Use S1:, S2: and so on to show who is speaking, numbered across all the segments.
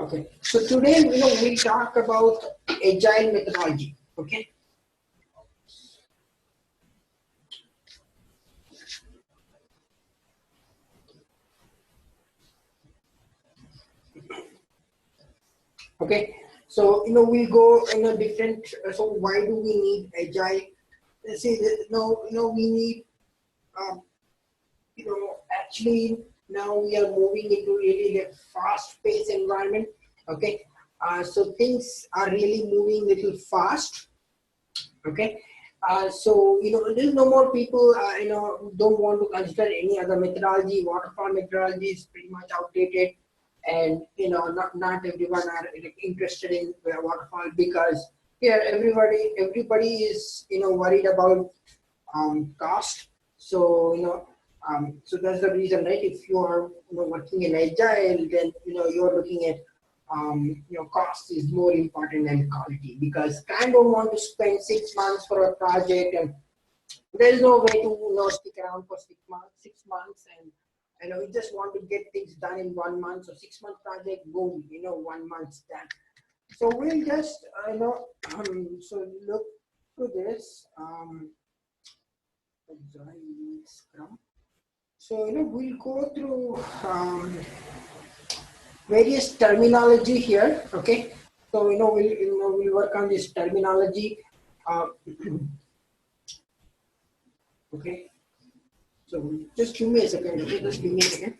S1: Okay, so today we'll talk about agile methodology. Okay. Okay, so we'll go in a different. So why do we need agile? See, we need. Um, Actually now we are moving into really the fast-paced environment. Okay, so things are really moving little fast. Okay, so there's no more people don't want to consider any other methodology. Waterfall methodology is pretty much outdated, and not everyone are interested in waterfall because here everybody is worried about cost. So so that's the reason, right? If you are working in agile, then you're looking at cost is more important than quality, because client don't want to spend 6 months for a project, and there is no way to stick around for 6 months, and we just want to get things done in 1 month. So 6 month project, boom, 1 month's done. So we'll just so look to this agile Scrum. So we'll go through various terminology here. Okay, so we'll work on this terminology. Okay, so just give me a second. Okay, just give me a second.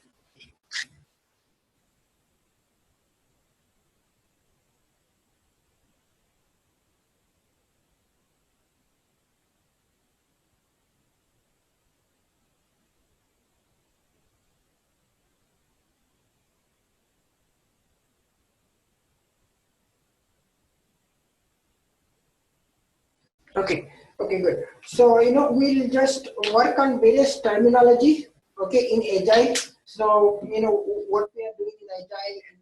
S1: Okay, good. So we'll just work on various terminology. Okay, in agile. So what we are doing in agile, and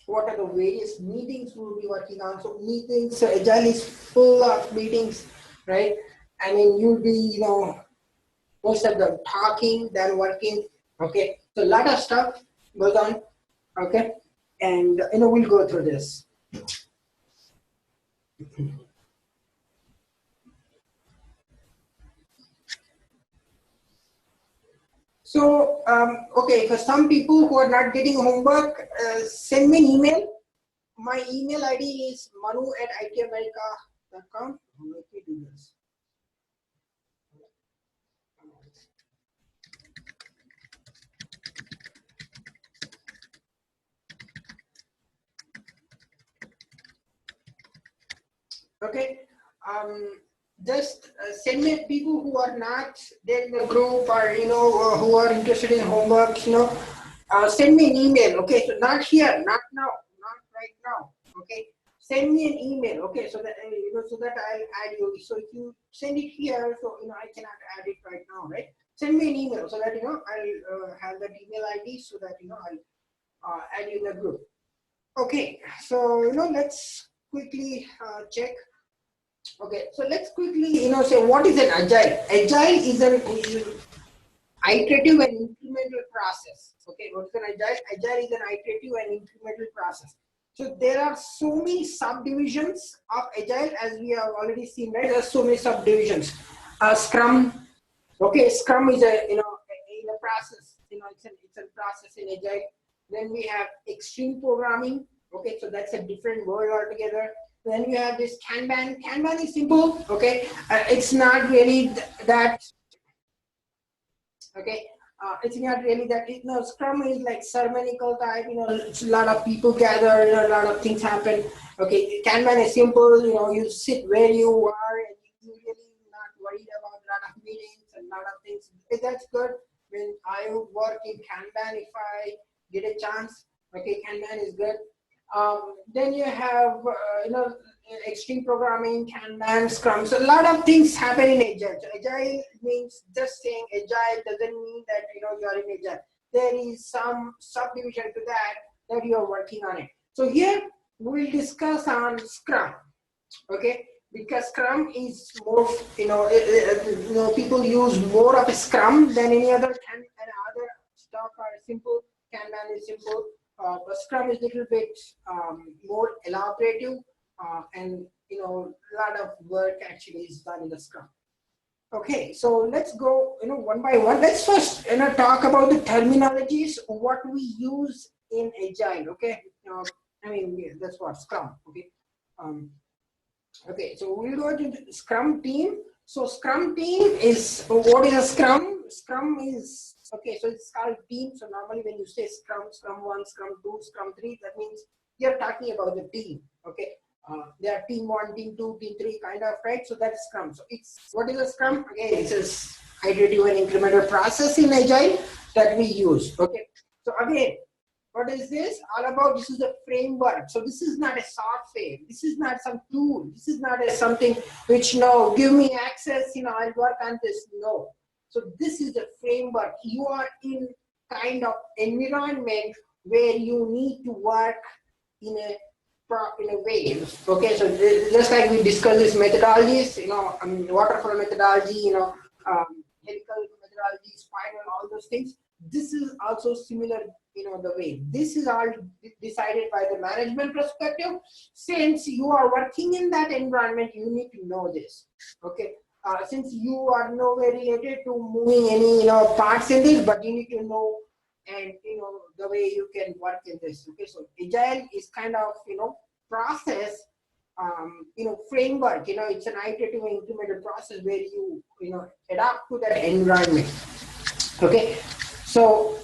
S1: what are the various meetings we'll be working on. So meetings, so agile is full of meetings, right? I mean, you'll be most of them talking than working. Okay, so a lot of stuff goes on. Okay, and we'll go through this. So, okay, for some people who are not getting homework, send me an email. My email ID is manu@itamerica.com. Let me do this. Okay, just send me people who are not there in the group, or who are interested in homework. Send me an email. Okay, so not here, not now, not right now. Okay, send me an email. Okay, so that so that I'll add you. So if you send it here, so I cannot add it right now, right? Send me an email so that I'll have that email ID, so that I'll add you in the group. Okay, so let's quickly check. Okay, so let's quickly say what is an agile. Agile is an iterative and incremental process. Okay, what is an agile? Agile is an iterative and incremental process. So there are so many subdivisions of agile, as we have already seen, right? There are so many subdivisions. Scrum. Okay, Scrum is a process. It's a process in agile. Then we have extreme programming. Okay, so that's a different word altogether. Then you have this Kanban. Kanban is simple. Okay, it's not really that. Okay, it's not really that. Scrum is like ceremonial type. It's a lot of people gather. A lot of things happen. Okay, Kanban is simple. You sit where you are, and you really not worried about a lot of meetings and a lot of things. That's good. When I work in Kanban, if I get a chance, okay, Kanban is good. Then you have extreme programming, Kanban, Scrum. So a lot of things happen in agile. So agile means, just saying agile doesn't mean that you are in agile. There is some subdivision to that you are working on it. So here we'll discuss on Scrum. Okay, because Scrum is more people use more of a Scrum than any other, and other stuff are simple. Kanban Kanban is simple. But Scrum is a little bit more elaborative, and a lot of work actually is done in the Scrum. Okay, so let's go one by one. Let's first talk about the terminologies, what we use in Agile. Okay, that's what Scrum. Okay, okay, so we'll go to the Scrum team. So Scrum team is, what is a Scrum? Scrum is, okay, so it's called team. So normally when you say Scrum, Scrum 1, Scrum 2, Scrum 3, that means you're talking about the team. Okay, there are team 1, team 2, team 3 kind of, right? So that's Scrum. So it's, what is a Scrum? Again, it's a iterative and incremental process in Agile that we use. Okay, so again, what is this all about? This is a framework. So this is not a software. This is not some tool. This is not something which, no, give me access, I'll work on this. No. So this is a framework. You are in kind of environment where you need to work in a way. Okay, so just like we discussed these methodologies, waterfall methodology, helical methodology, spiral, all those things. This is also similar, the way. This is all decided by the management perspective. Since you are working in that environment, you need to know this. Okay, since you are nowhere related to moving any parts in this, but you need to know, and the way you can work in this. Okay, so Agile is kind of process, framework. It's an iterative and incremental process where you adapt to that environment. Okay, so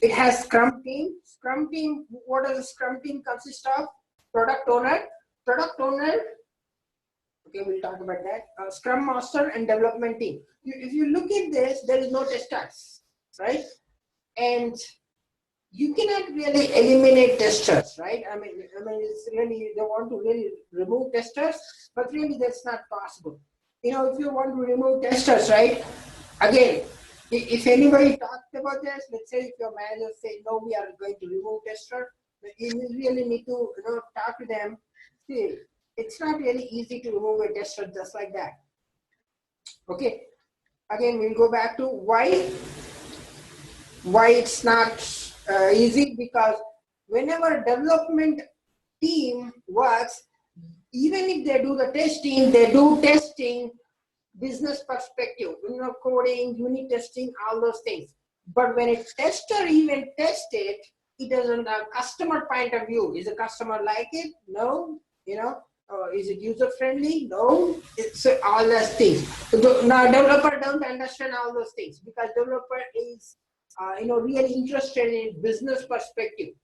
S1: it has Scrum team. Scrum team, what does a Scrum team consist of? Product owner. Okay, we'll talk about that. Scrum master and development team. If you look at this, there is no testers, right? And you cannot really eliminate testers, right? I mean, it's really, they want to really remove testers, but really that's not possible. If you want to remove testers, right? Again, if anybody talked about this, let's say if your manager say, no, we are going to remove tester, you really need to talk to them. See, it's not really easy to remove a tester just like that. Okay, again, we'll go back to why it's not easy, because whenever development team works, even if they do the testing, they do testing business perspective, coding, unit testing, all those things. But when a tester even tests it, it doesn't have customer point of view. Is the customer like it? No. Is it user friendly? No. It's all those things. Now developer don't understand all those things, because developer is really interested in business perspective.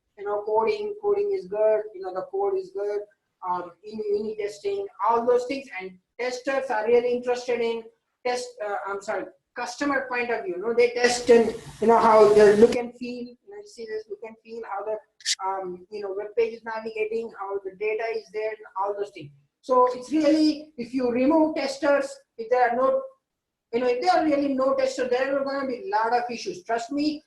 S1: Coding is good. The code is good. Unit testing, all those things, and testers are really interested in customer point of view. They test and how the look and feel. You see this look and feel, how the web page is navigating, how the data is there, and all those things. So it's really, if you remove testers, if there are no, if there are really no testers, there are going to be a lot of issues. Trust me,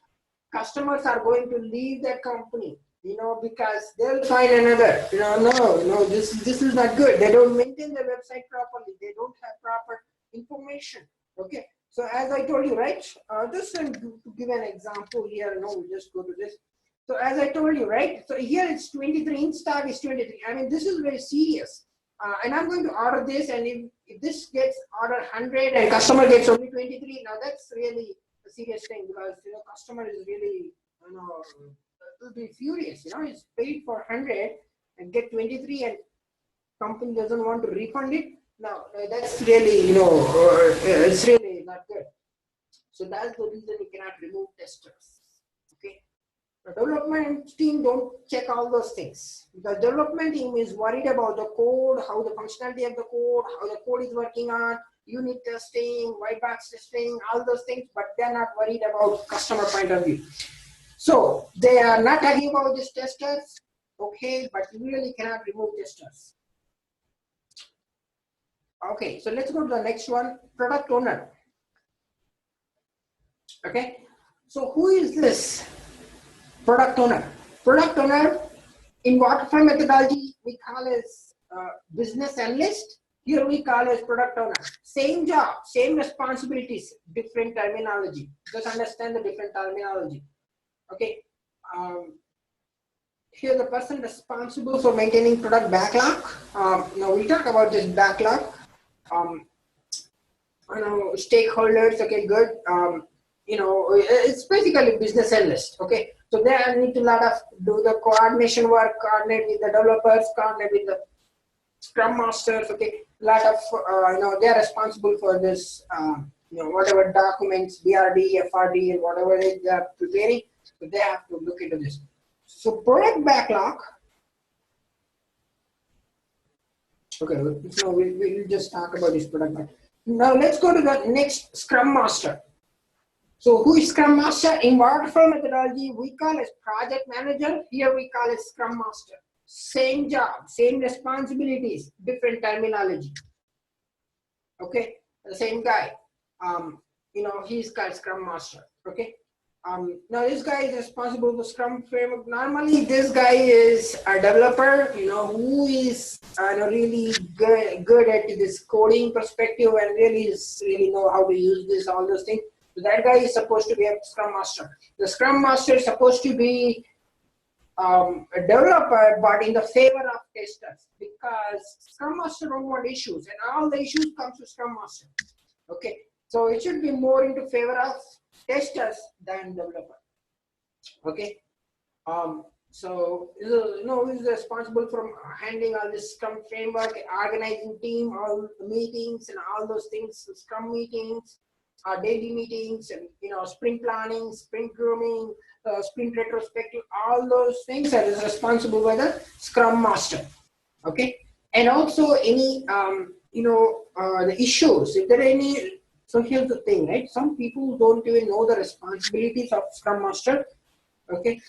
S1: customers are going to leave that company. Because they'll find another, no, this is not good. They don't maintain their website properly. They don't have proper information. Okay, so as I told you, right, just to give an example here, we'll just go to this. So as I told you, right, so here it's 23, in stock is 23. I mean, this is very serious. And I'm going to order this, and if this gets ordered 100 and customer gets only 23, now that's really a serious thing, because customer is really, will be furious. He's paid for 100 and get 23, and company doesn't want to refund it. Now that's really, it's really not good. So that's the reason you cannot remove testers. Okay, the development team don't check all those things, because development team is worried about the code, how the functionality of the code, how the code is working on, unit testing, white box testing, all those things, but they're not worried about customer point of view. So they are not talking about these testers, okay, but you really cannot remove testers. Okay, so let's go to the next one, product owner. Okay, so who is this product owner? Product owner in waterfall methodology we call as business analyst. Here we call as product owner. Same job, same responsibilities, different terminology. Just understand the different terminology. Okay, here the person responsible for maintaining product backlog. Now we'll talk about this backlog. Stakeholders, okay, good. It's basically business analyst, okay. So they need to do the coordination work, coordinate with the developers, coordinate with the scrum masters, okay. They're responsible for this, whatever documents, BRD, FRD, and whatever they are preparing. So they have to look into this. So product backlog. Okay, so we'll just talk about this product backlog. Now let's go to the next Scrum Master. So who is Scrum Master? In waterfall methodology, we call as project manager. Here we call it Scrum Master. Same job, same responsibilities, different terminology. Okay, the same guy. He's called Scrum Master. Okay. Now this guy is responsible for Scrum framework. Normally, this guy is a developer, who is really good at this coding perspective and really know how to use this, all those things. So that guy is supposed to be a Scrum Master. The Scrum Master is supposed to be a developer, but in the favor of testers, because Scrum Master don't want issues, and all the issues come to Scrum Master. Okay, so it should be more into favor of testers than developer. Okay, so who's responsible for handling all this Scrum framework, organizing team, all the meetings and all those things, Scrum meetings, daily meetings, and sprint planning, sprint grooming, sprint retrospective, all those things that is responsible by the Scrum Master. Okay, and also any the issues, if there are any. So here's the thing, right? Some people don't even know the responsibilities of Scrum Master. Okay.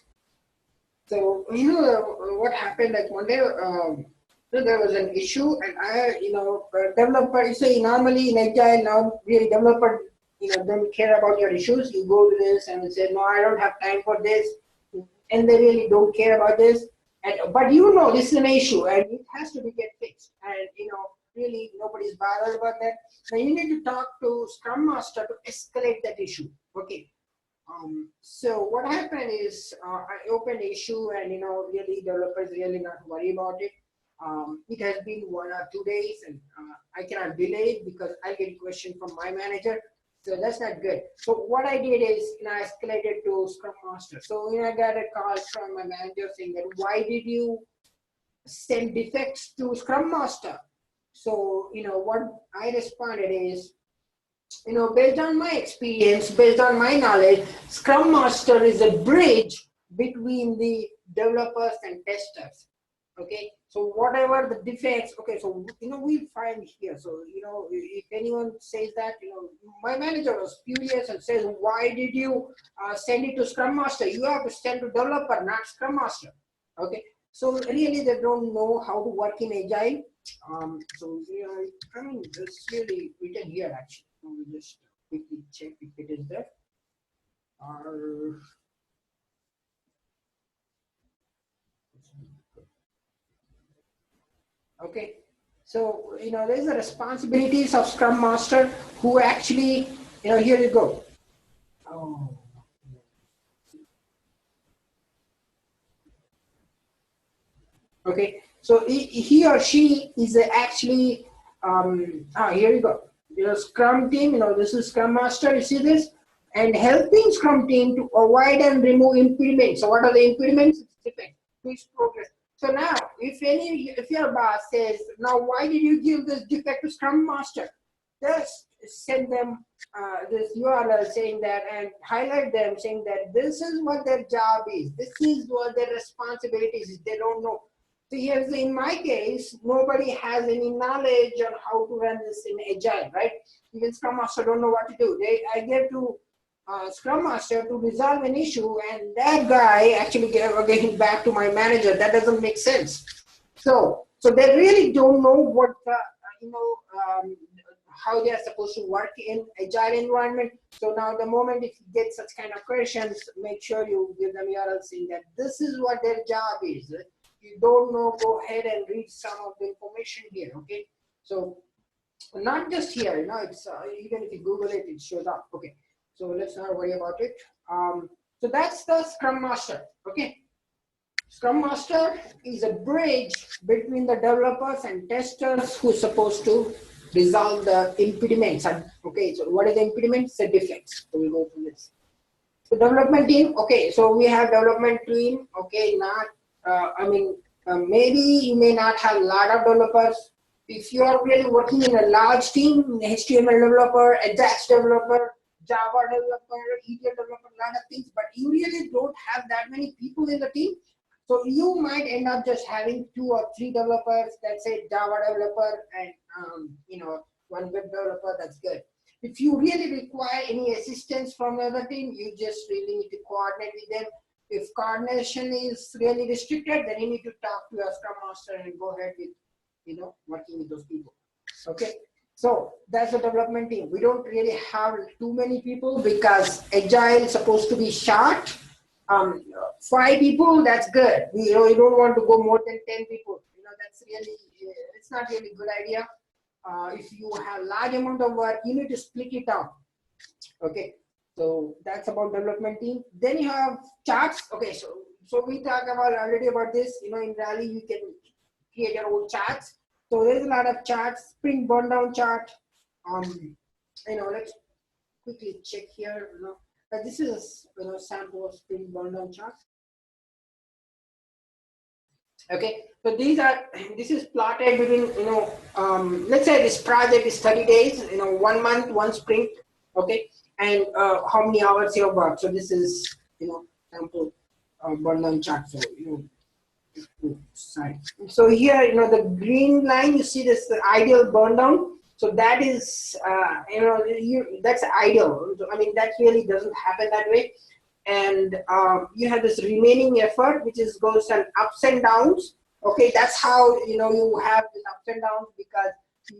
S1: So what happened? Like one day, there was an issue, and developer. You say normally in Agile now, really developer, don't care about your issues. You go to this and say, no, I don't have time for this, and they really don't care about this. But this is an issue, and it has to be get fixed, and really nobody's bothered about that. Now you need to talk to Scrum Master to escalate that issue. Okay. So what happened is I opened the issue, and really developers really not worry about it. It has been 1 or 2 days, and I cannot delay it because I get a question from my manager. So that's not good. So what I did is I escalated to Scrum Master. So I got a call from my manager saying that why did you send defects to Scrum Master? So, what I responded is, based on my experience, based on my knowledge, Scrum Master is a bridge between the developers and testers. Okay, so whatever the defects, okay, so, we'll find here. So, if anyone says that, my manager was furious and says, why did you send it to Scrum Master? You have to send to developer, not Scrum Master. Okay, so really they don't know how to work in Agile. It's really written here actually. We just quickly check if it is there. Okay, so there's the responsibilities of Scrum Master who actually, here you go. Oh. Okay, so he or she is actually, here you go. Scrum team, this is Scrum Master, you see this? And helping Scrum team to avoid and remove impediments. So what are the impediments? It's defect, please progress. So now, if your boss says, now why did you give this defect to Scrum Master? Just send them this URL saying that and highlight them saying that this is what their job is. This is what their responsibilities is. They don't know. So here's in my case, nobody has any knowledge on how to run this in Agile, right? Even Scrum Master don't know what to do. I gave to Scrum Master to resolve an issue, and that guy actually gave back to my manager. That doesn't make sense. So they really don't know what how they are supposed to work in Agile environment. So now the moment if you get such kind of questions, make sure you give them URL saying that this is what their job is. You don't know, go ahead and read some of the information here, okay? So not just here, it's even if you Google it, it shows up, okay? So let's not worry about it. So that's the Scrum Master. Okay. Scrum Master is a bridge between the developers and testers who's supposed to resolve the impediments. Okay, so what is the impediments? The defects. So we'll go through this. So development team. Okay, so we have development team. Okay, not. Maybe you may not have a lot of developers. If you are really working in a large team, HTML developer, Ajax developer, Java developer, ETL developer, a lot of things, but you really don't have that many people in the team. So you might end up just having 2 or 3 developers, let's say Java developer and one web developer. That's good. If you really require any assistance from the other team, you just really need to coordinate with them. If coordination is really restricted, then you need to talk to your Scrum Master and go ahead with working with those people. Okay. So that's the development team. We don't really have too many people because Agile is supposed to be short. 5 people, that's good. You don't want to go more than 10 people. That's really, it's not really a good idea. If you have large amount of work, you need to split it down. Okay, so that's about development team. Then you have charts. Okay, so we talked already about this. In Rally, you can create your own charts. So there's a lot of charts. Sprint burn down chart. Let's quickly check here. This is sample of sprint burn down chart. Okay, so this is plotted between let's say this project is 30 days, 1 month, 1 sprint. Okay, and how many hours you have worked. So this is sample burn down chart. So so here the green line, you see this ideal burn down. So that is that's ideal. I mean, that really doesn't happen that way. And you have this remaining effort, which goes on ups and downs. Okay, that's how you have this ups and downs, because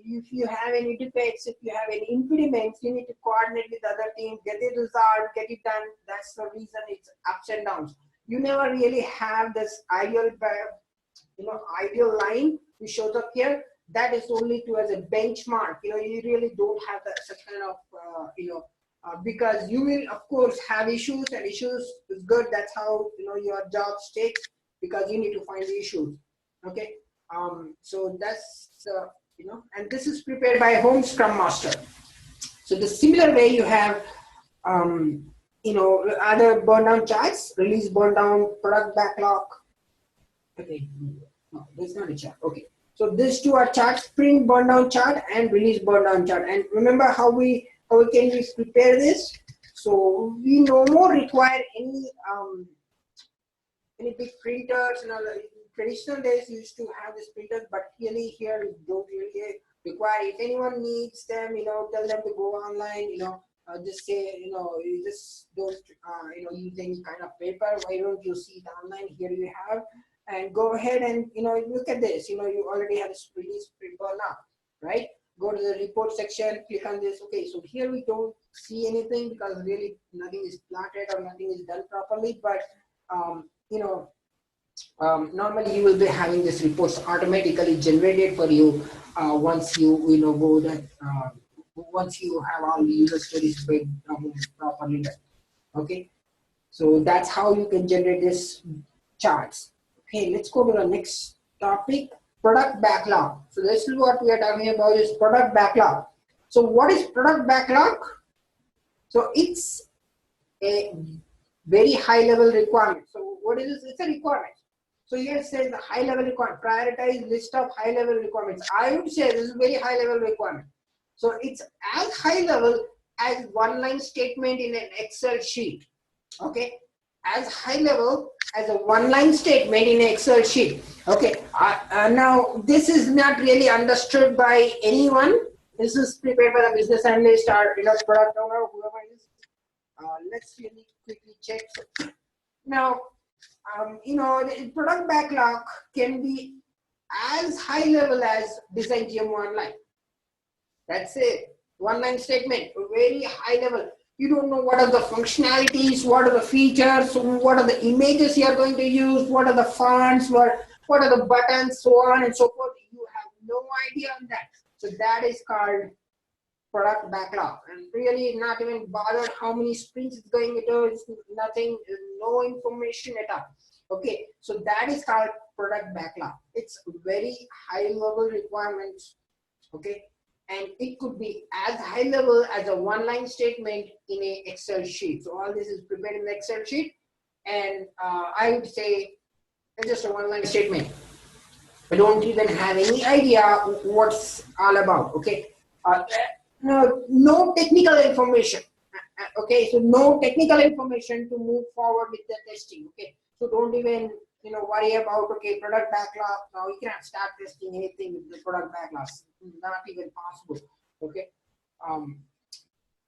S1: if you have any defects, if you have any impediments, you need to coordinate with the other team, get it resolved, get it done. That's the reason it's ups and downs. You never really have this ideal ideal line which shows up here. That is only as a benchmark. You really don't have such kind of because you will of course have issues, and issues is good. That's how your job takes, because you need to find the issues. Okay, so that's and this is prepared by home Scrum Master. So the similar way you have other burn down charts, release burn down, product backlog. Okay, no, that's not a chart. Okay, so these 2 are charts: sprint burn down chart and release burn down chart. And remember how we can prepare this? So we no more require any big printers. Traditional days used to have these printers, but really here we don't really require. If anyone needs them, tell them to go online. Just say you just don't use any kind of paper. Why don't you see it online? Here you have, and go ahead and look at this. You already have this release sprint burn now, right? Go to the report section, click on this. Okay, so here we don't see anything because really nothing is plotted or nothing is done properly. But normally you will be having this reports automatically generated for you once you go that once you have all the user stories properly done. Okay, so that's how you can generate this charts. Okay, let's go to the next topic. Product backlog. So this is what we are talking about, is product backlog. So what is product backlog? So it's a very high level requirement. So what is this? It's a requirement. So here it says the high level requirement, prioritize list of high level requirements. I would say this is very high level requirement. So it's as high level as 1-line statement in an Excel sheet. Okay, as high level as a 1-line statement in an Excel sheet. Okay, now this is not really understood by anyone. This is prepared by the business analyst or product owner, whoever it is. Let's really quickly check. Now, the product backlog can be as high level as design GM 1 line. That's it. 1-line statement, very high level. You don't know what are the functionalities, what are the features, what are the images you are going to use, what are the fonts, what are the buttons, so on and so forth. You have no idea on that. So that is called product backlog, and really not even bothered how many sprints it's going into. It's nothing, no information at all. Okay, so that is called product backlog. It's very high level requirements. Okay, and it could be as high level as a one-line statement in a Excel sheet. So all this is prepared in the Excel sheet, and I would say it's just a one-line statement. I don't even have any idea what's all about. Okay, no technical information. Okay, so no technical information to move forward with the testing. Okay, so don't even worry about product backlog. Now you cannot start testing anything with the product backlogs. Not even possible. Okay.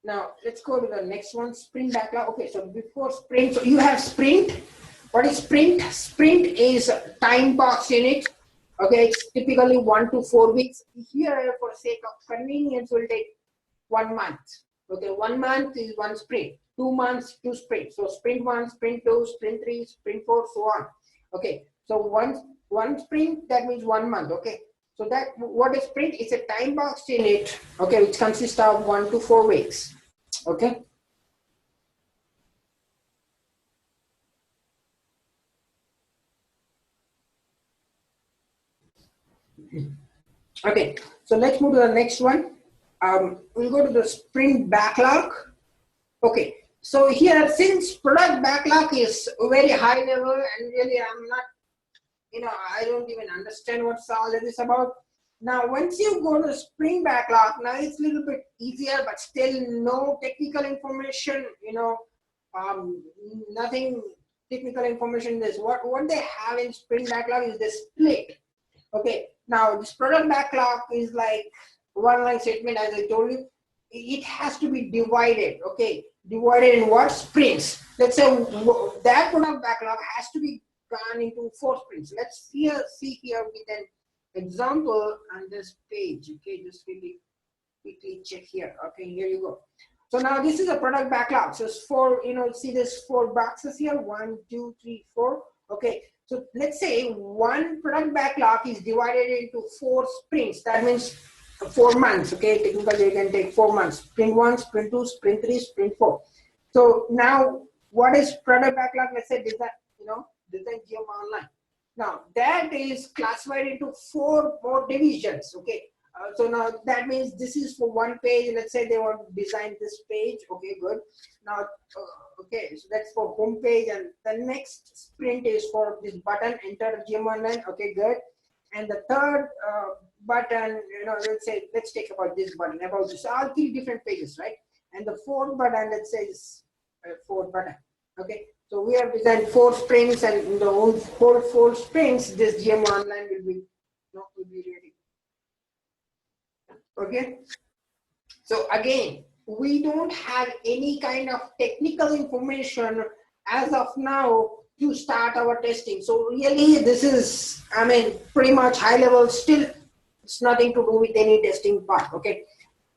S1: Now let's go to the next one, sprint backlog. Okay, so before sprint, so you have sprint. What is sprint? Sprint is time box unit. Okay, it's typically 1 to 4 weeks. Here, for sake of convenience, will take 1 month. Okay, 1 month is 1 sprint. 2 months, 2 sprints. So sprint 1, sprint 2, sprint 3, sprint 4, so on. Okay, so one sprint, that means 1 month. Okay, so that what is sprint? It's a time box unit. Okay, which consists of 1 to 4 weeks. Okay. Okay, so let's move to the next one. We'll go to the sprint backlog. Okay, so here, since product backlog is very high level, and really I'm not, I don't even understand what's all this about. Now, once you go to sprint backlog, now it's a little bit easier, but still no technical information, nothing technical information. This what they have in sprint backlog is the split. Okay, now this product backlog is like one-line statement, as I told you. It has to be divided. Okay, divided in what? Sprints. Let's say that product backlog has to be gone into 4 sprints. Let's see here with an example on this page. Okay, just really quickly check here. Okay, here you go. So now this is a product backlog. So it's 4, see this 4 boxes here, 1, 2, 3, 4. Okay, so let's say one product backlog is divided into 4 sprints. That means 4 months. Okay, technically you can take 4 months. Sprint 1, sprint 2, sprint 3, sprint 4. So now what is product backlog? Let's say design, design GM online. Now that is classified into 4 more divisions. Okay. So now that means this is for one page. Let's say they want to design this page. Okay, good. Now, okay, so that's for home page, and the next sprint is for this button, enter GM online. Okay, good. And the third button, let's take about this button, about this, all 3 different pages, right? And the 4th button, let's say is 4th button. Okay, so we have designed 4 sprints, and in the whole 4 sprints, this GM online will be ready. Okay, so again, we don't have any kind of technical information as of now to start our testing. So really, this is, pretty much high level. Still, it's nothing to do with any testing part. Okay,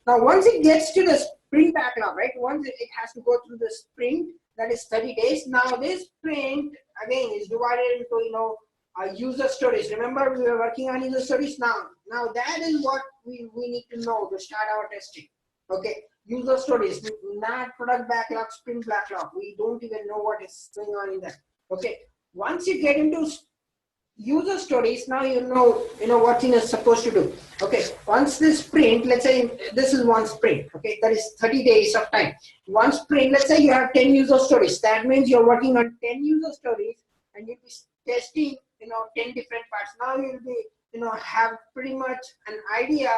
S1: now once it gets to the sprint backlog, right? Once it has to go through the sprint, that is 30 days. Now this sprint again is divided into user stories. Remember, we were working on user stories. Now that is what we need to know to start our testing. Okay, user stories, not product backlog, sprint backlog. We don't even know what is going on in that. Okay, once you get into user stories, now you know what thing is supposed to do. Okay, once this sprint, let's say this is one sprint. Okay, that is 30 days of time. One sprint, let's say you have 10 user stories. That means you're working on 10 user stories, and you'll be testing 10 different parts. Now you'll be have pretty much an idea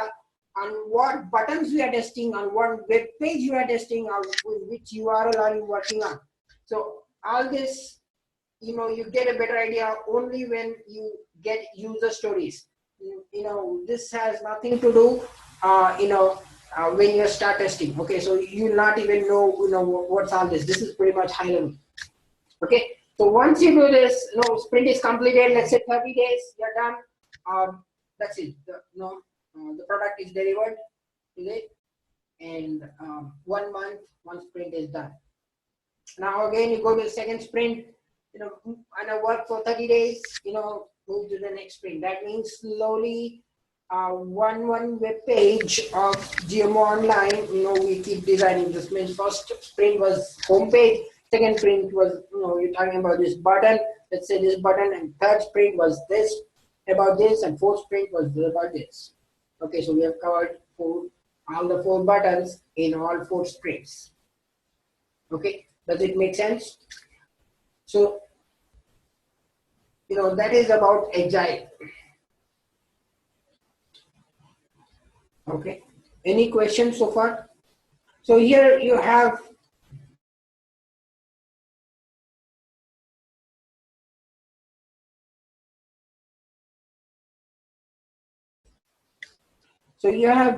S1: on what buttons you are testing, on what web page you are testing, or which URL are you working on. So all this, you get a better idea only when you get user stories. This has nothing to do, when you start testing. Okay, so you not even know, what's all this. This is pretty much high level. Okay, so once you do this, sprint is completed. Let's say 30 days, you're done. That's it. The product is delivered, and 1 month, one sprint is done. Now again, you go to the second sprint. And I work for 30 days. Move to the next sprint. That means slowly one web page of GMO Online. We keep designing. This means first sprint was homepage, second sprint was, you're talking about this button, let's say this button, and third sprint was this, about this, and fourth sprint was about this. Okay, so we have covered all the 4 buttons in all 4 sprints. Okay, does it make sense? So, that is about Agile. Okay, any questions so far? So here you have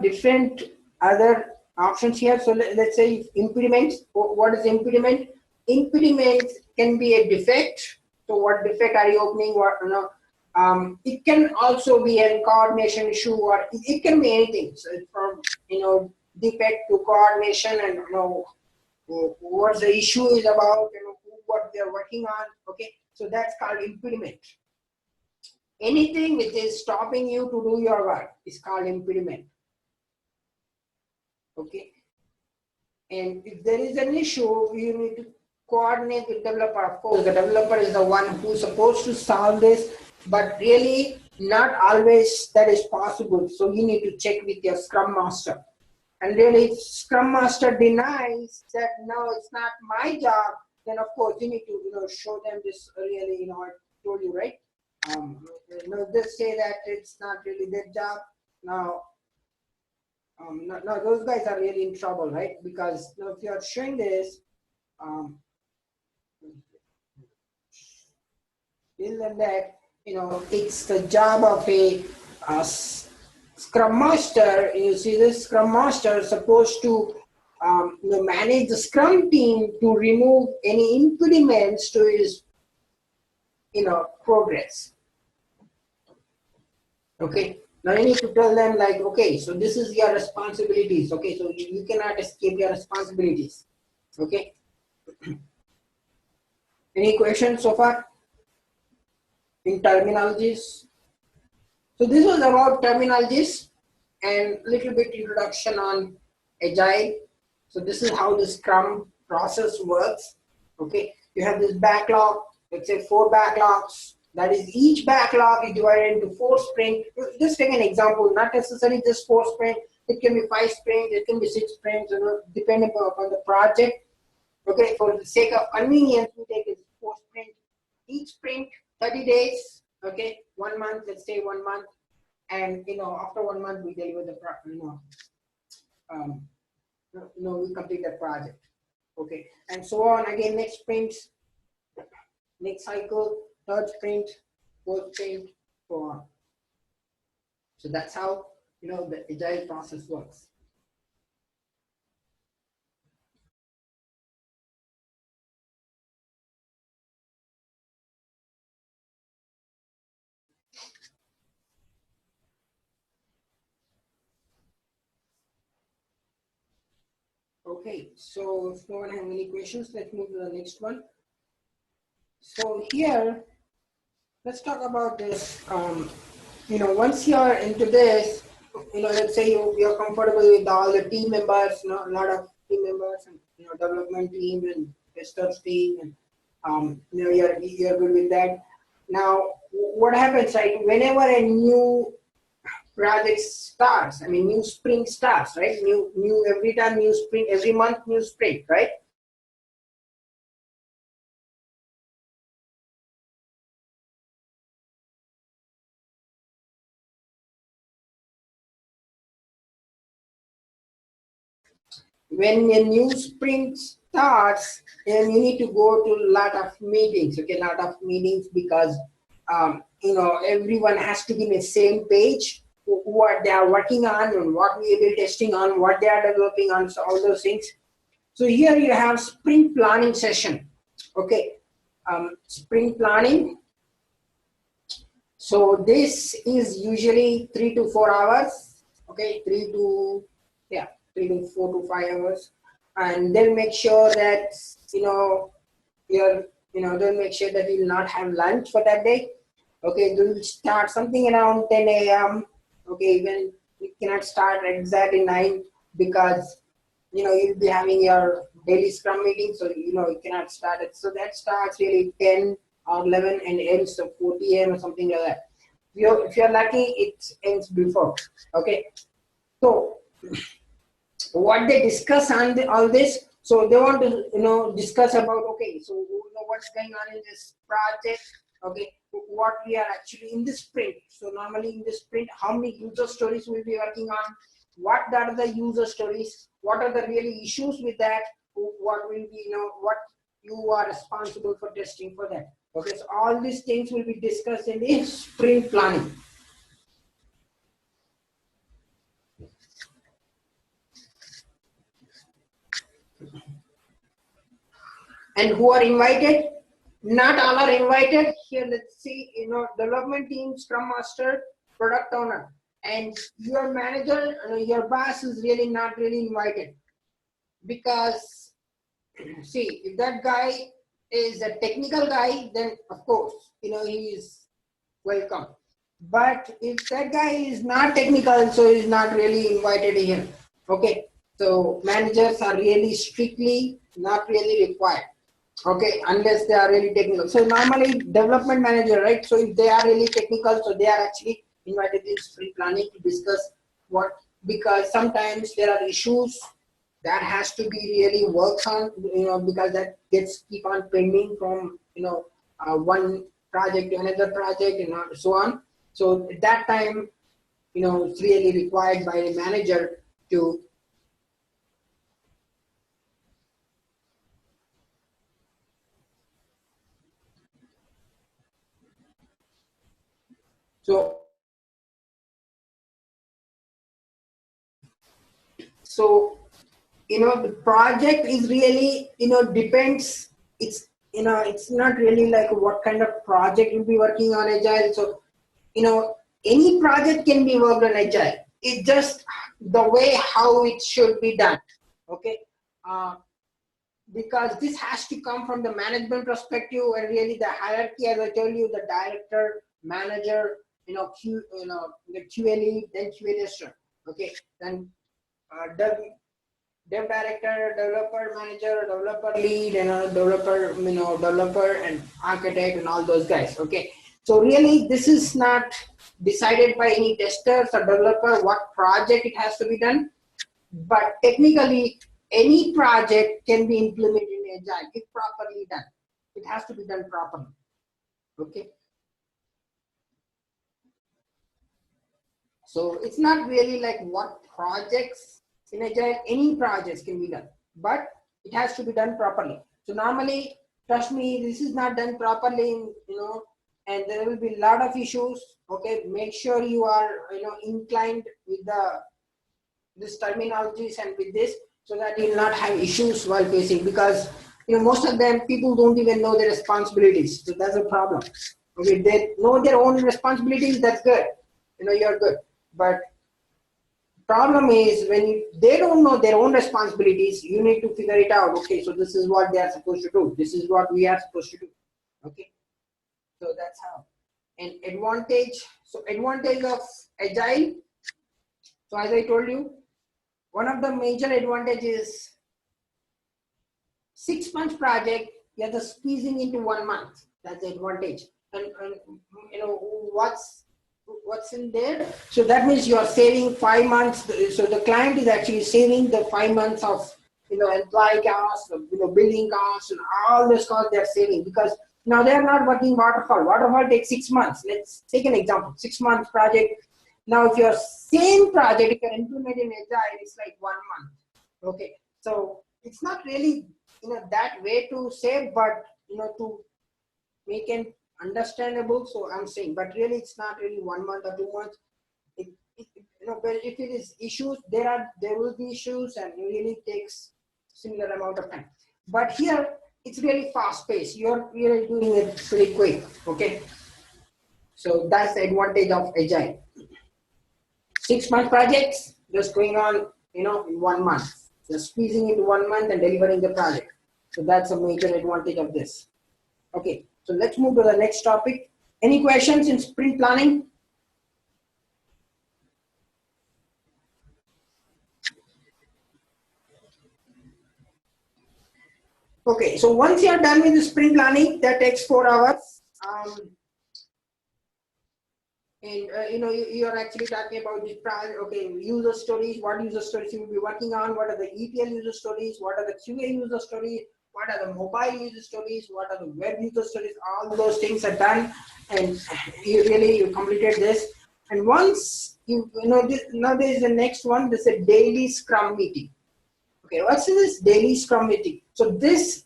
S1: different other options here. So let's say impediments. What is impediment? Impediment can be a defect. So what defect are you opening? It can also be a coordination issue, or it can be anything. So it's from defect to coordination, and what the issue is about, what they're working on. Okay, so that's called impediment. Anything which is stopping you to do your work is called impediment. Okay, and if there is an issue, you need to coordinate with developer. Of course, the developer is the one who's supposed to solve this, but really not always that is possible. So you need to check with your Scrum Master. And really, if Scrum Master denies that no, it's not my job, then of course you need to show them this really. I told you, right? Just say that it's not really their job. Now, no, those guys are really in trouble, right? Because if you are showing this, that it's the job of a Scrum Master. You see, this Scrum Master is supposed to manage the Scrum team to remove any impediments to his progress. Okay, now you need to tell them like, okay, so this is your responsibilities. Okay, so you cannot escape your responsibilities. Okay, any questions so far in terminologies? So this was about terminologies and little bit introduction on Agile. So this is how the Scrum process works. Okay, you have this backlog, let's say 4 backlogs. That is, each backlog is divided into 4 sprints. Just take an example, not necessarily just 4 sprints. It can be 5 sprints, it can be 6 sprints, depending upon the project. Okay, for the sake of convenience, we take it 4 sprints. Each sprint, 30 days. Okay, 1 month, let's say 1 month. And after 1 month, we deliver the we complete that project. Okay, and so on. Again, next sprint, next cycle, 3rd sprint, 4th sprint, so on. So that's how the Agile process works. Okay, so if no one has any questions, let's move to the next one. So here, let's talk about this. Once you're into this, let's say you're comfortable with all the team members, a lot of team members, and development team and testers team, and you're good with that. Now, what happens, right? Whenever a new project starts, new sprint starts, right? New every time, new sprint, every month, new sprint, right? When a new sprint starts, and you need to go to a lot of meetings, okay, lot of meetings, because everyone has to be in the same page, what they are working on and what we will be testing on, what they are developing on, so all those things. So here you have sprint planning session. Okay, sprint planning. So this is usually 3 to 4 hours. Okay, 3 to 4 to 5 hours, and then make sure that they'll make sure that you'll not have lunch for that day. Okay, they'll start something around 10 a.m. Okay, even you cannot start exactly 9 because you'll be having your daily scrum meeting, so you cannot start it. So that starts really 10 or 11 and ends at 4 p.m. or something like that. If you're lucky, it ends before. Okay, so what they discuss on all this, so they want to discuss about, okay, so what's going on in this project, okay, what we are actually in this sprint. So normally in this sprint, how many user stories we'll be working on, what are the user stories, what are the really issues with that, what will be what you are responsible for testing for that. Okay, so all these things will be discussed in the sprint planning. And who are invited? Not all are invited. Here, let's see, development team, scrum master, product owner, and your manager, your boss is really not really invited. Because, see, if that guy is a technical guy, then of course, he is welcome. But if that guy is not technical, so he's not really invited here. Okay, so managers are really strictly not really required. Okay, unless they are really technical. So normally development manager, right? So if they are really technical, so they are actually invited in sprint planning to discuss what, because sometimes there are issues that has to be really worked on, because that gets keep on pending from one project to another project and so on. So at that time, it's really required by a manager to so the project is really depends. It's not really like what kind of project you'll be working on agile. So any project can be worked on agile. It's just the way how it should be done. Okay, because this has to come from the management perspective, and really the hierarchy, as I told you, the director, manager, the QA lead, then QA tester. Okay, then dev director, developer manager, developer lead, and developer and architect and all those guys. Okay, so really this is not decided by any testers or developer what project it has to be done, but technically any project can be implemented in agile if properly done. It has to be done properly. Okay, so it's not really like what projects in agile, any projects can be done, but it has to be done properly. So normally, trust me, this is not done properly, and there will be a lot of issues. Okay, make sure you are inclined with this terminologies and with this, so that you will not have issues while facing, because most of them people don't even know their responsibilities. So that's a problem. Okay, they know their own responsibilities, that's good, you're good. But problem is when they don't know their own responsibilities, you need to figure it out. Okay, so this is what they are supposed to do. This is what we are supposed to do. Okay, so that's how. And advantage. So advantage of agile. So as I told you, one of the major advantages, 6 months project, you're just squeezing into 1 month. That's the advantage. And what's in there? So that means you are saving 5 months. So the client is actually saving the 5 months of employee costs, building costs, and all those costs they're saving, because now they're not working waterfall. Waterfall takes 6 months. Let's take an example. 6 months project. Now if your same project, if you're implementing agile, it's like 1 month. Okay, so it's not really that way to save, but to make it understandable. So I'm saying, but really it's not really 1 month or 2 months. But if it is issues, there will be issues, and it really takes similar amount of time. But here it's really fast paced. You're really doing it pretty quick. Okay, so that's the advantage of agile. 6 month projects just going on in 1 month, just squeezing into 1 month and delivering the project. So that's a major advantage of this. Okay, so let's move to the next topic. Any questions in sprint planning? Okay, so once you are done with the sprint planning, that takes 4 hours. And you are actually talking about the okay, user stories. What user stories you will be working on? What are the ETL user stories? What are the QA user stories? What are the mobile user stories? What are the web user stories? All those things are done, and you completed this. And once this, now there is the next one. This is a daily Scrum meeting. Okay, what's this daily Scrum meeting? So this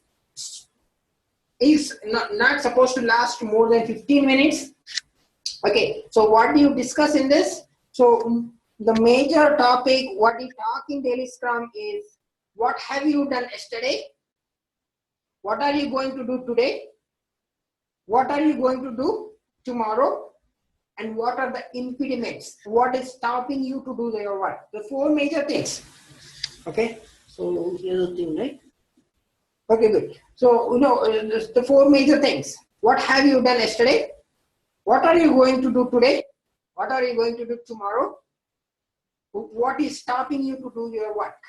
S1: is not supposed to last more than 15 minutes. Okay, so what do you discuss in this? So the major topic, what you talk in daily Scrum is, what have you done yesterday? What are you going to do today? What are you going to do tomorrow? And what are the impediments? What is stopping you to do your work? The 4 major things. Okay, so here's the thing, right? Okay, good. So the 4 major things. What have you done yesterday? What are you going to do today? What are you going to do tomorrow? What is stopping you to do your work?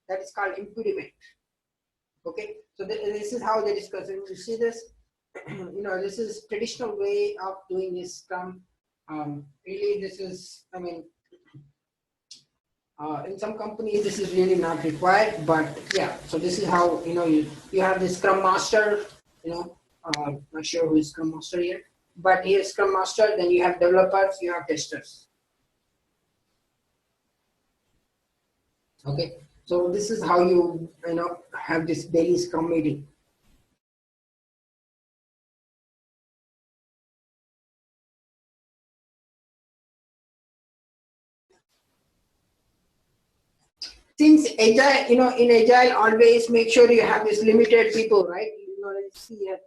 S1: That is called impediment. Okay, so this is how they discuss it. You see this, this is traditional way of doing this Scrum. Really, this is, I mean, in some companies this is really not required, but yeah. So this is how you have the Scrum Master. Not sure who is Scrum Master here, but here Scrum Master. Then you have developers, you have testers. Okay, so this is how you have this daily Scrum meeting. Since agile, in agile, always make sure you have this limited people, right? Let's see, you have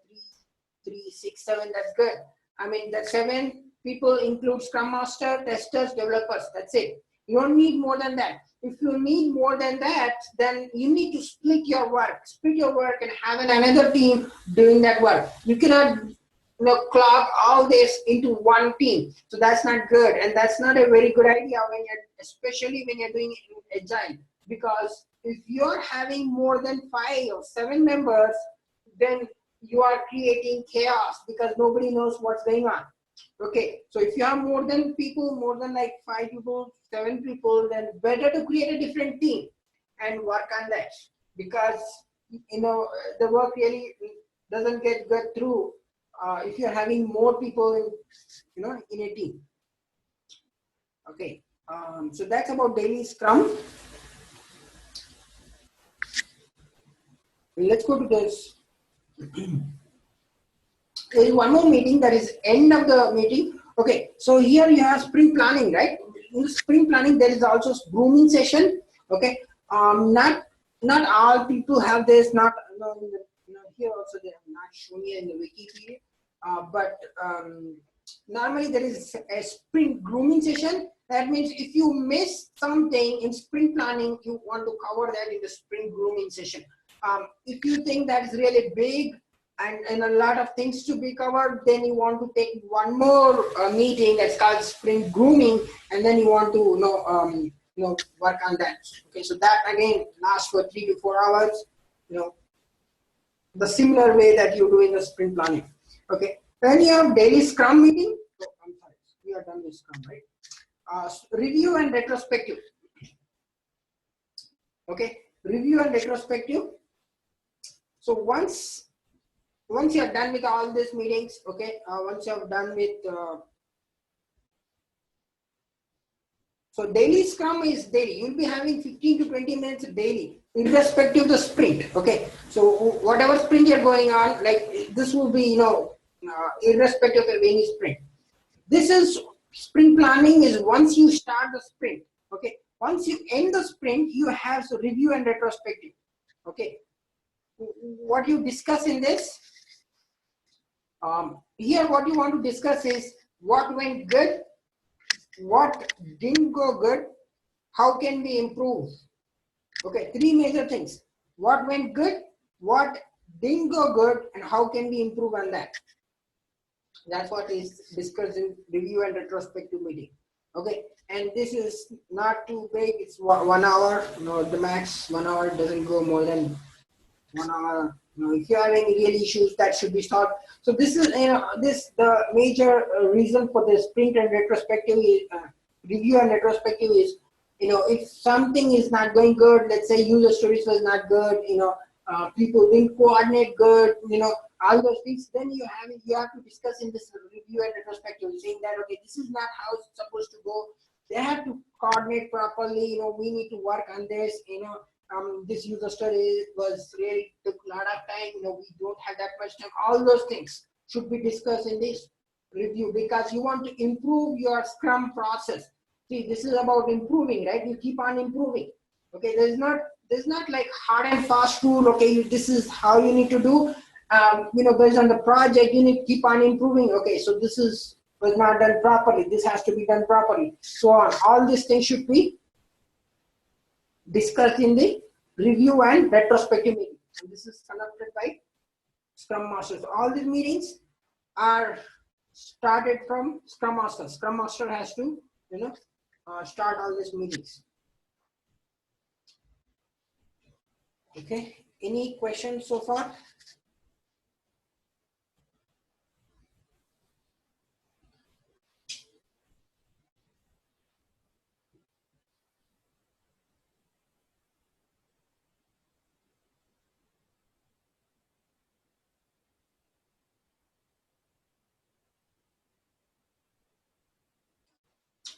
S1: 3, 6, 7. That's good. I mean, that 7 people include Scrum Master, testers, developers. That's it. You don't need more than that. If you need more than that, then you need to split your work. Split your work and have another team doing that work. You cannot clog all this into one team. So that's not good, and that's not a very good idea especially when you're doing it in agile. Because if you're having more than 5 or 7 members, then you are creating chaos because nobody knows what's going on. Okay, so if you have more than like 5 people, 7 people, then better to create a different team and work on that, because the work really doesn't get good through if you're having more people in a team. Okay, so that's about daily Scrum. Let's go to this. There is one more meeting, that is end of the meeting. Okay, so here you have sprint planning, right? In sprint planning, there is also grooming session. Okay, not all people have this. Not here also they have not shown here in the Wikipedia, but normally there is a sprint grooming session. That means if you miss something in sprint planning, you want to cover that in the sprint grooming session. If you think that is really big and a lot of things to be covered, then you want to take one more meeting that's called sprint grooming, and then you want to work on that. Okay, so that again lasts for 3 to 4 hours. The similar way that you do in the sprint planning. Okay, then you have daily Scrum meeting. Oh, I'm sorry, we are done with Scrum, right? Review and retrospective. Okay, review and retrospective. So once you are done with all these meetings, okay, once you are done with so daily Scrum is daily. You'll be having 15 to 20 minutes daily, irrespective of the sprint. Okay, so whatever sprint you're going on, like this will be irrespective of any sprint. This is sprint planning is once you start the sprint. Okay, once you end the sprint, you have review and retrospective. Okay, what you discuss in this here, what you want to discuss is what went good, what didn't go good, how can we improve. Okay, 3 major things: what went good, what didn't go good, and how can we improve on that. That's what is discussed in review and retrospective meeting. Okay, and this is not too big. It's 1 hour. The max 1 hour, doesn't go more than 1 hour if you have any real issues that should be solved. So this is the major reason for the sprint and retrospective is, review and retrospective is, if something is not going good, let's say user stories was not good, people didn't coordinate good, all those things, then you have to discuss in this review and retrospective, saying that okay, this is not how it's supposed to go. They have to coordinate properly. We need to work on this. This user story was really took a lot of time. We don't have that much time. All those things should be discussed in this review because you want to improve your Scrum process. See, this is about improving, right? You keep on improving. Okay, there's not like hard and fast rule. Okay, this is how you need to do. Based on the project, you need to keep on improving. Okay, so this was not done properly. This has to be done properly. So on. All these things should be discussed in the review and retrospective meeting. And this is conducted by Scrum Masters. All these meetings are started from Scrum Master. Scrum Master has to, start all these meetings. Okay. Any questions so far?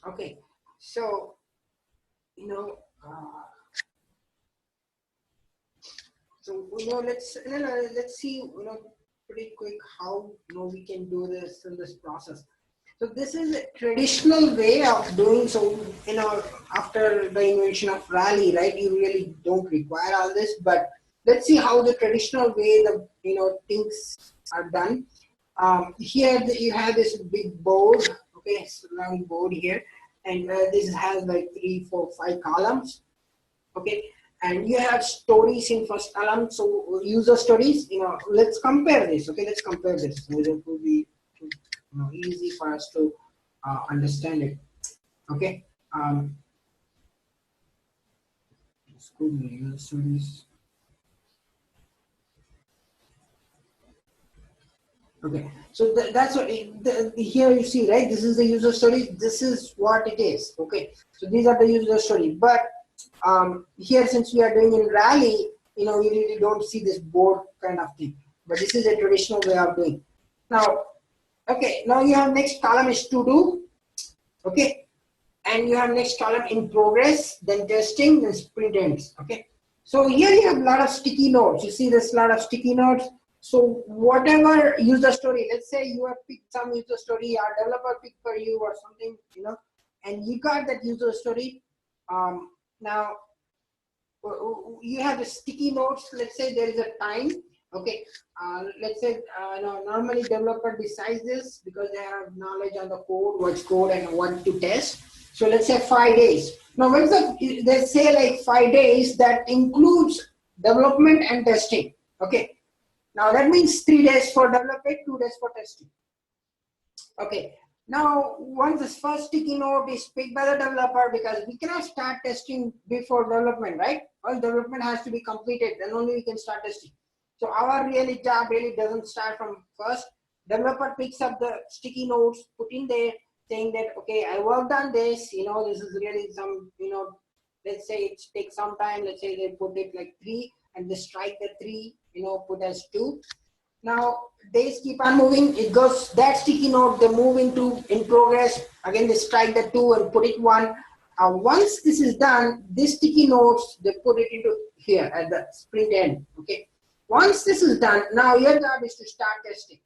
S1: Okay, so let's see pretty quick how we can do this in this process. So this is a traditional way of doing. So after the invention of Rally, right? You really don't require all this, but let's see how the traditional way the things are done. Here you have this big board. Okay, it's a long board here, and this has like 3, 4, 5 columns. Okay, and you have stories in first column. So user stories. Let's compare this. Okay, let's compare this. So it will be easy for us to understand it. Okay. User stories. Okay, so that's what here you see, right? This is the user story. This is what it is. Okay, so these are the user story. But here, since we are doing in Rally, you really don't see this board kind of thing. But this is a traditional way of doing. Now, okay, now you have next column is to do. Okay, and you have next column in progress, then testing, then sprint ends. Okay, so here you have a lot of sticky notes. You see this lot of sticky notes. So whatever user story, let's say you have picked some user story, our developer picked for you or something, and you got that user story. Now you have the sticky notes. Let's say there is a time. Okay, let's say normally developer decides this because they have knowledge on the code, what's code and what to test. So let's say 5 days. Now when they say like 5 days, that includes development and testing. Okay. Now that means 3 days for development, 2 days for testing. Okay. Now once this first sticky note is picked by the developer, because we cannot start testing before development, right? All development has to be completed, then only we can start testing. So our job really doesn't start from first. Developer picks up the sticky notes, put in there, saying that okay, I worked on this. This is really some. Let's say it takes some time. Let's say they put it like 3, and they strike the 3. Put as 2. Now days keep on moving. It goes that sticky note. They move into in progress. Again, they strike the 2 and put it 1. Once this is done, these sticky notes they put it into here at the sprint end. Okay. Once this is done, now your job is to start testing.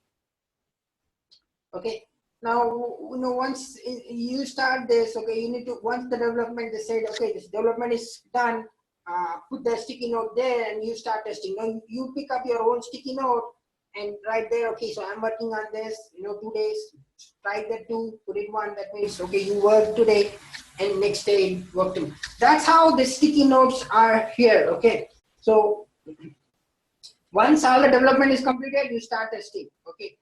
S1: Okay. Now, once you start this, okay, you need to, once the development, they said, okay, this development is done, put the sticky note there and you start testing. Now, you pick up your own sticky note and right there, okay, so I'm working on this, 2 days, write the 2, put it 1, that means, okay, you work today and next day work tomorrow. That's how the sticky notes are here, okay. So, once all the development is completed, you start testing, okay.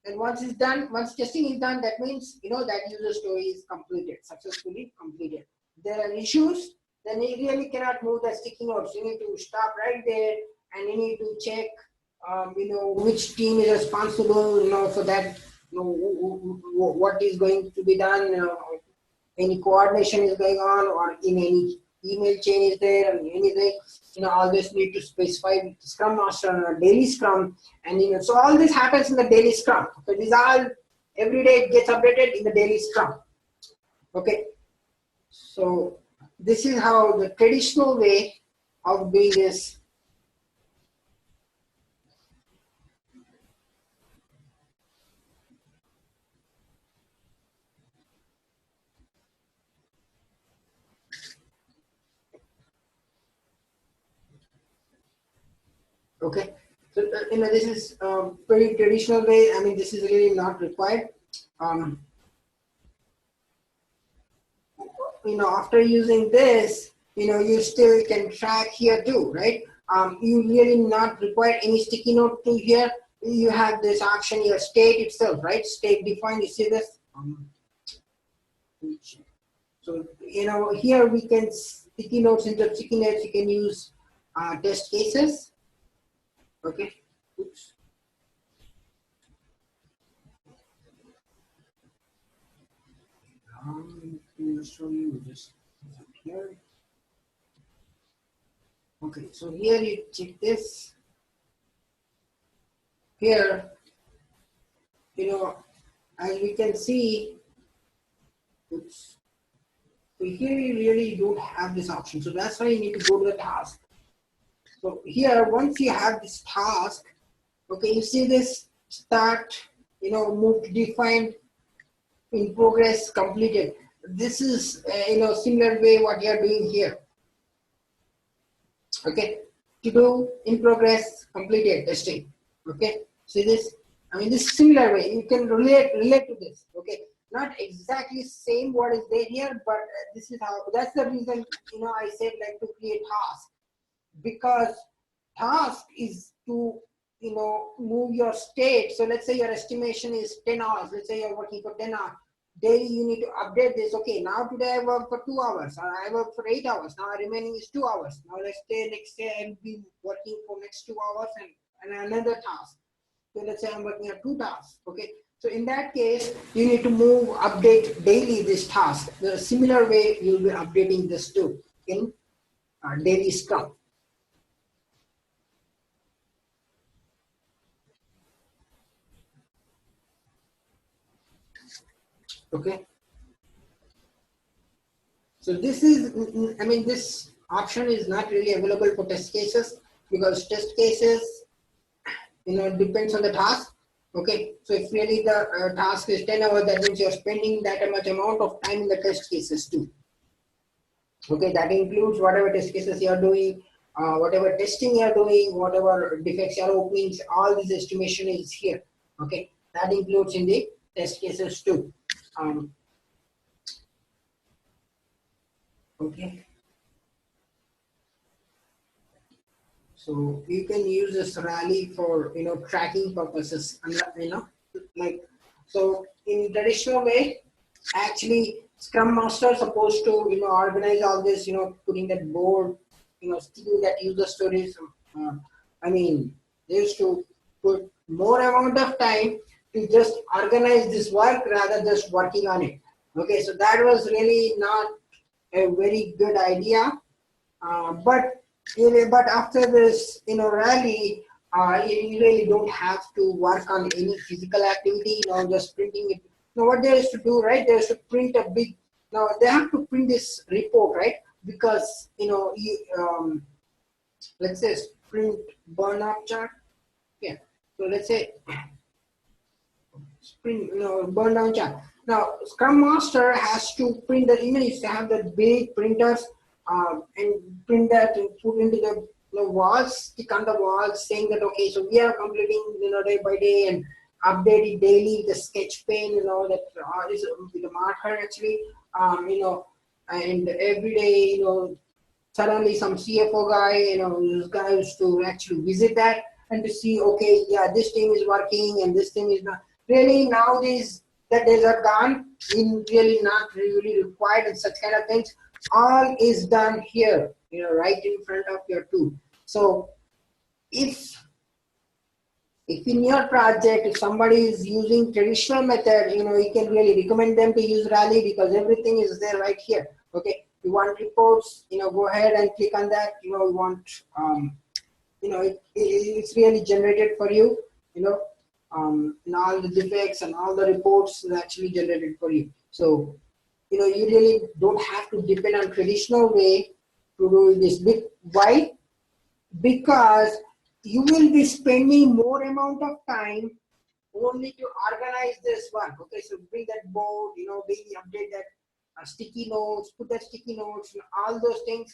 S1: And once it's done, once testing is done, that means that user story is completed, successfully completed. There are issues, then you really cannot move the sticky notes. You need to stop right there and you need to check, which team is responsible, for that, what is going to be done, any coordination is going on, or in any email chain is there, and anything, all this need to specify with the Scrum Master on a daily Scrum, and so all this happens in the daily Scrum. Okay, these all every day it gets updated in the daily Scrum. Okay, so this is how the traditional way of doing this. Okay, so this is very traditional way. I mean, this is really not required. After using this, you still can track here too, right? You really not require any sticky note to here. You have this option here, state itself, right? State defined. You see this? So here we can sticky notes. Into sticky notes, you can use test cases. Okay. Oops. Show you just here. Okay, so here you check this. Here, as we can see, oops. So here you really don't have this option. So that's why you need to go to the task. So here, once you have this task, okay, you see this start, move to defined, in progress, completed. This is, similar way what you are doing here. Okay, to do, in progress, completed, testing. Okay, see this? I mean, this similar way you can relate to this. Okay, not exactly same what is there here, but this is how. That's the reason I said like to create task, because task is to move your state. So let's say your estimation is 10 hours. Let's say you're working for 10 hours. Daily you need to update this. Okay, now today I work for 2 hours, or I work for 8 hours. Now remaining is 2 hours. Now let's say next day I'll be working for next 2 hours and another task. So let's say I'm working on 2 tasks. Okay, so in that case you need to update daily this task. The similar way you'll be updating this too in daily Scrum. Okay. So this is, I mean, this option is not really available for test cases, because test cases, depends on the task. Okay. So if really the task is 10 hours, that means you're spending that much amount of time in the test cases too. Okay. That includes whatever test cases you're doing, whatever testing you're doing, whatever defects you're opening, all this estimation is here. Okay. That includes in the test cases too. Okay. So you can use this rally for tracking purposes, like, so in traditional way, actually Scrum Master is supposed to organize all this, putting that board, sticking that user stories. I mean, they used to put more amount of time to just organize this work rather than just working on it. Okay, so that was really not a very good idea, but after this rally, you really don't have to work on any physical activity, just printing it. Now what there is to do, right? There is to print a big. Now they have to print this report, right? Because let's say print burn-up chart. Yeah. So let's say print burn down chart. Now Scrum Master has to print the image. To have the big printers and print that and put into the walls, stick on the walls, saying that okay, so we are completing day by day, and update it daily. The sketch pane, that is with the marker actually, and every day, suddenly some CFO guy, this guy is to actually visit that and to see, okay, yeah, this team is working and this team is not. Really nowadays that days are gone, in really not really required and such kind of things. All is done here, right in front of your tool. So if in your project, if somebody is using traditional method, you can really recommend them to use Rally because everything is there right here. Okay, you want reports, go ahead and click on that. You want, it's really generated for you. And all the defects and all the reports is actually generated for you. So, you really don't have to depend on traditional way to do this. Why? Because you will be spending more amount of time only to organize this one. Okay, so bring that board, daily update that sticky notes, put that sticky notes, and all those things.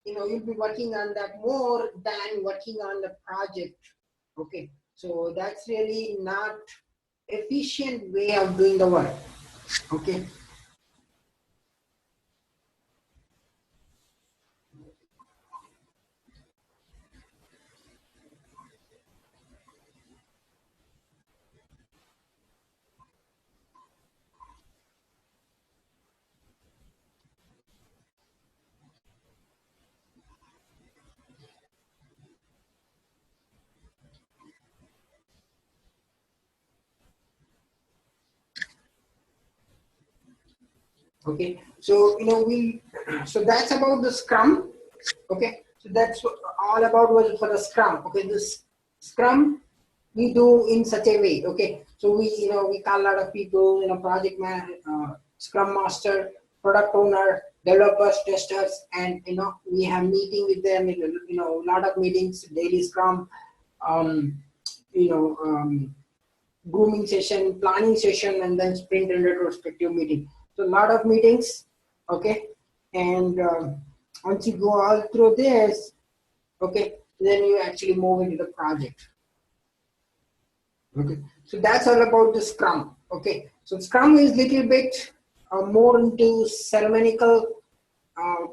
S1: You'll be working on that more than working on the project. Okay, so that's really not efficient way of doing the work. Okay. Okay, so so that's about the Scrum. Okay, so that's all about was for the Scrum. Okay, this Scrum we do in such a way. Okay, so we call a lot of people, project man, Scrum master, product owner, developers, testers, and we have meeting with them. A lot of meetings, daily Scrum, um, you know. Grooming session, planning session, and then sprint and retrospective meeting. So a lot of meetings, okay. And once you go all through this, okay, then you actually move into the project. Okay, so that's all about the Scrum. Okay, so Scrum is little bit more into ceremonial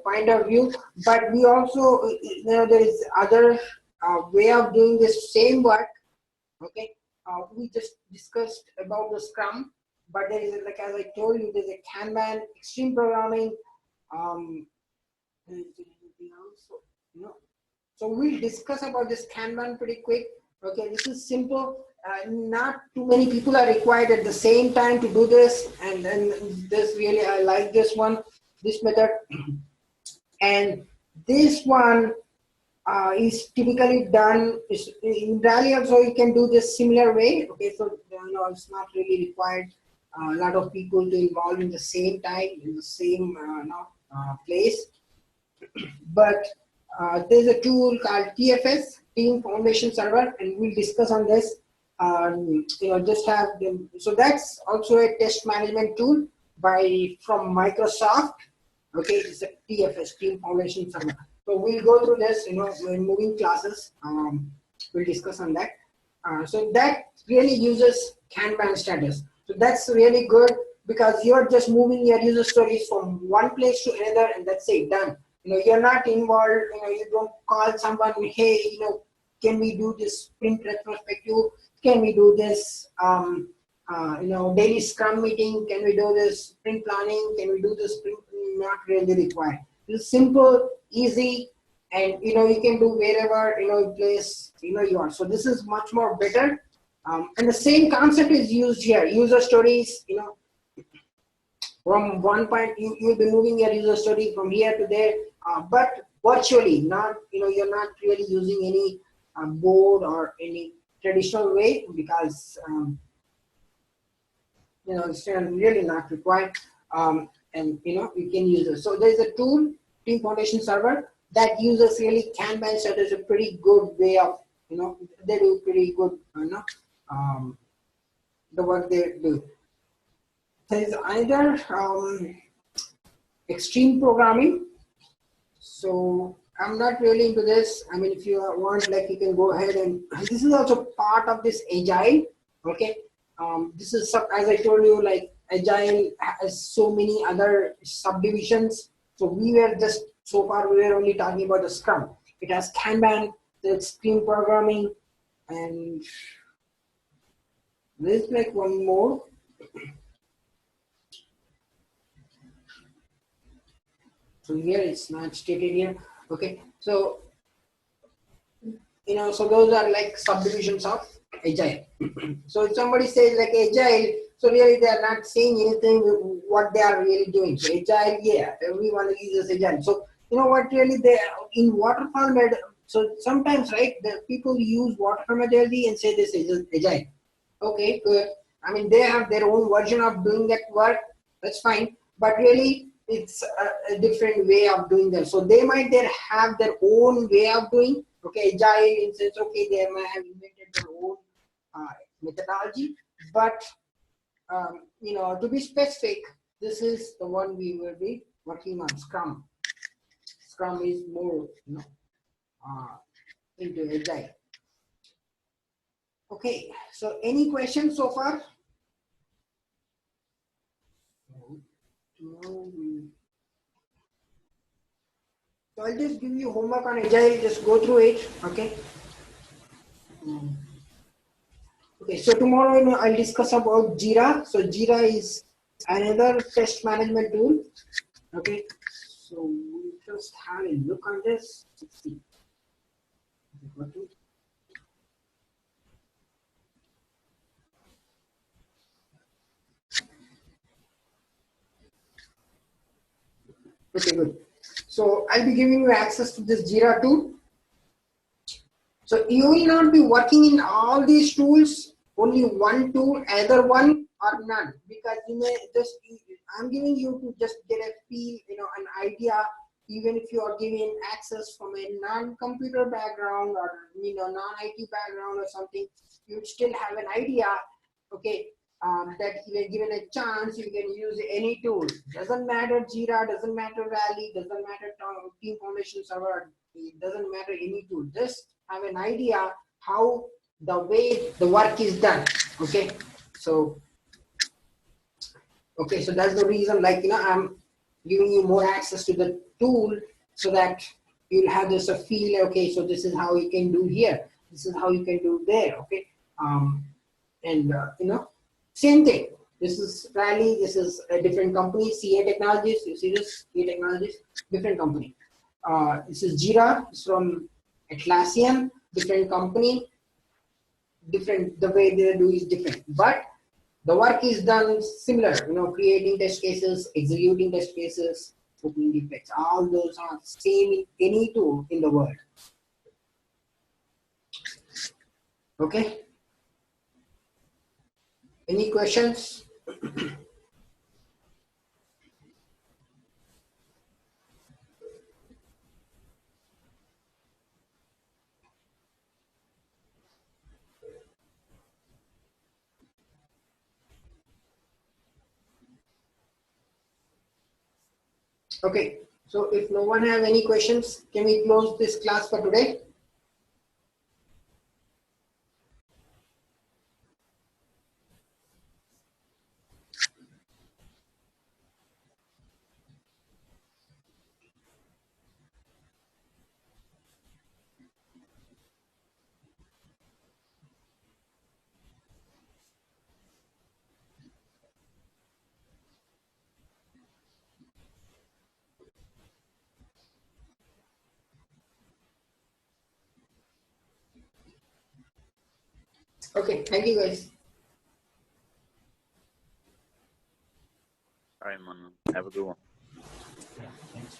S1: point of view, but we also, there is other way of doing this same work. Okay, we just discussed about the Scrum, but there is, like as I told you, there's a Kanban, extreme programming. There is anything else? So we'll discuss about this Kanban pretty quick. Okay, this is simple. Not too many people are required at the same time to do this, and then this really, I like this one, this method, and this one is typically done in Rally. Also, you can do this similar way. Okay, so it's not really required a lot of people to involve in the same time in the same place. But there's a tool called TFS, Team Foundation Server, and we'll discuss on this. Just have them. So that's also a test management tool from Microsoft. Okay, it's a TFS, Team Foundation Server. So we'll go through this, in moving classes. We'll discuss on that. So that really uses Kanban status. So that's really good because you're just moving your user stories from one place to another, and that's it, done. You're not involved. You don't call someone, hey, can we do this sprint retrospective? Can we do this, daily Scrum meeting? Can we do this sprint planning? Can we do this sprint? Not really required. It's simple, easy, and you can do wherever place you are. So this is much more better, and the same concept is used here. User stories, from one point you'll be moving your user story from here to there, but virtually, not you're not really using any board or any traditional way because it's really not required. And you can use it. So there's a tool, Team Foundation Server, that uses really Kanban. So there's a pretty good way of they do pretty good the work they do. There's either extreme programming. So I'm not really into this. I mean, if you want, like, you can go ahead, and this is also part of this agile. Okay, this is as I told you, like agile has so many other subdivisions. So we were just so far we were only talking about the Scrum. It has Kanban, the extreme programming, and there's like one more. So here it's not stated here. Okay, so so those are like subdivisions of agile. So if somebody says like agile, so really they are not saying anything what they are really doing. So agile, yeah, everyone uses agile. So what really they in waterfall method. So sometimes, right, the people use waterfall methodology and say this is agile. Okay, good. I mean, they have their own version of doing that work. That's fine. But really, it's a different way of doing that. So they might have their own way of doing. Okay, agile in sense. Okay, they might have invented their own methodology. But to be specific, this is the one we will be working on. Scrum. Scrum is more, into agile. Okay. So any questions so far? So I'll just give you homework on agile, just go through it, okay? Okay, so tomorrow I'll discuss about Jira. So Jira is another test management tool, okay? So we'll just have a look on this. Let's see. Okay, good. So I'll be giving you access to this Jira tool. So you will not be working in all these tools, only one tool, either one or none, because you may just, I'm giving you to just get a feel, an idea, even if you are given access from a non-computer background or, non-IT background or something, you still have an idea, okay, that you are given a chance, you can use any tool. Doesn't matter Jira, doesn't matter Rally, doesn't matter Team Foundation Server, it doesn't matter any tool. Just have an idea how the way the work is done. Okay, so that's the reason, like, I'm giving you more access to the tool so that you'll have this a feel. Okay, so this is how you can do here, this is how you can do there. Okay, and same thing, this is Rally, this is a different company, CA Technologies. You see this, CA Technologies, different company. This is Jira, it's from Atlassian, different company, different, the way they do is different, but the work is done similar, creating test cases, executing test cases, opening defects, all those are same in any tool in the world. Okay, any questions? Okay, so if no one have any questions, can we close this class for today? Okay, thank you guys.
S2: All right, Manu. Have a good one.
S1: Yeah, thanks.